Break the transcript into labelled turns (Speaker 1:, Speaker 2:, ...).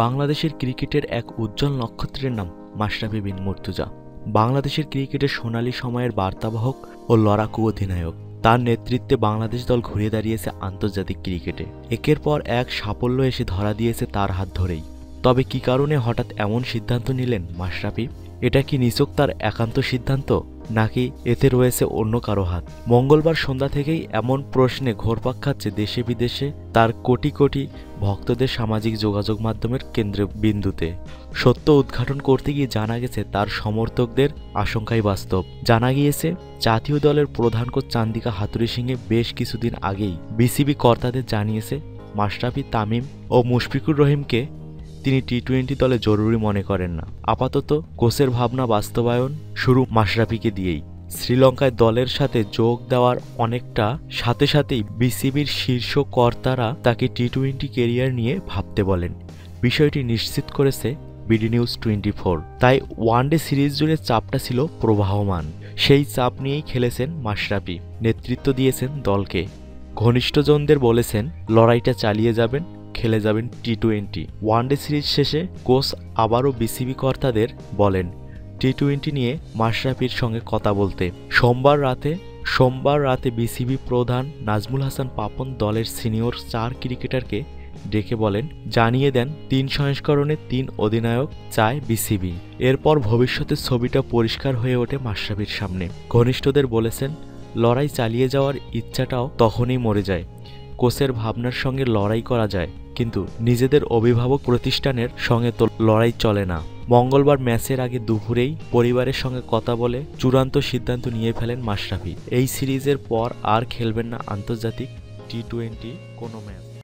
Speaker 1: বাংলাদেশের ক্রিকেটের এক উজ্জ্বল নক্ষত্রের নাম মাশরাফি বিন মুর্তজা। বাংলাদেশের ক্রিকেটের সোনালী সময়ের বার্তাবাহক ও লড়াকু অধিনায়ক। তার নেতৃত্বে বাংলাদেশ দল ঘুরে দাঁড়িয়েছে আন্তর্জাতিক ক্রিকেটে। একের পর এক সাফল্য এসে ধরা দিয়েছে তার হাত ধরেই। তবে কি কারণে হঠাৎ এমন সিদ্ধান্ত নিলেন মাশরাফি? এটা কি নিছক তার একান্ত সিদ্ধান্ত, নাকি এতে রয়েছে অন্য কারো হাত? মঙ্গলবার সন্ধ্যা থেকেই এমন প্রশ্নে ঘোরপাক খাচ্ছে দেশে বিদেশে তার কোটি কোটি ভক্তদের সামাজিক যোগাযোগ মাধ্যমের কেন্দ্রবিন্দুতে। সত্য উদ্ঘাটন করতে গিয়ে জানা গেছে তার সমর্থকদের আশঙ্কাই বাস্তব। জানা গিয়েছে জাতীয় দলের প্রধান কোচ চান্দিকা হাথুরুসিংহে সিংহে বেশ কিছুদিন আগেই বিসিবি কর্তাদের জানিয়েছে মাশরাফি, তামিম ও মুশফিকুর রহিমকে তিনি টি-20 দলে জরুরি মনে করেন না। আপাতত কোচের ভাবনা বাস্তবায়ন শুরু মাশরাফিকে দিয়েই। শ্রীলঙ্কায় দলের সাথে যোগ দেওয়ার অনেকটা সাথে সাথেই বিসিবির শীর্ষ কর্তারা তাকে টি-20 ক্যারিয়ার নিয়ে ভাবতে বলেন। বিষয়টি নিশ্চিত করেছে বিডি নিউজ 24। তাই ওয়ানডে সিরিজ জুড়ে চাপটা ছিল প্রবাহমান। সেই চাপ নিয়েই খেলেছেন মাশরাফি, নেতৃত্ব দিয়েছেন দলকে। ঘনিষ্ঠজনদের বলেছেন লড়াইটা চালিয়ে যাবেন, খেলে যাবেন টি-20। ওয়ানডে সিরিজ শেষে কোচ আবারও বিসিবি কর্তাদের বলেন টি-20 নিয়ে মাশরাফির সঙ্গে কথা বলতে। সোমবার রাতে বিসিবি প্রধান নাজমুল হাসান পাপন দলের সিনিয়র 4 ক্রিকেটারকে ডেকে বলেন, জানিয়ে দেন 3 সংস্করণে 3 অধিনায়ক চায় বিসিবি। এরপর ভবিষ্যতের ছবিটা পরিষ্কার হয়ে ওঠে মাশরাফির সামনে। ঘনিষ্ঠদের বলেছেন লড়াই চালিয়ে যাওয়ার ইচ্ছাটাও তখনই মরে যায়। কোচের ভাবনার সঙ্গে লড়াই করা যায়, কিন্তু নিজেদের অভিভাবক প্রতিষ্ঠানের সঙ্গে তো লড়াই চলে না। মঙ্গলবার ম্যাচের আগে দুপুরেই পরিবারের সঙ্গে কথা বলে চূড়ান্ত সিদ্ধান্ত নিয়ে ফেলেন মাশরাফি। এই সিরিজের পর আর খেলবেন না আন্তর্জাতিক টি-20 কোনো ম্যাচ।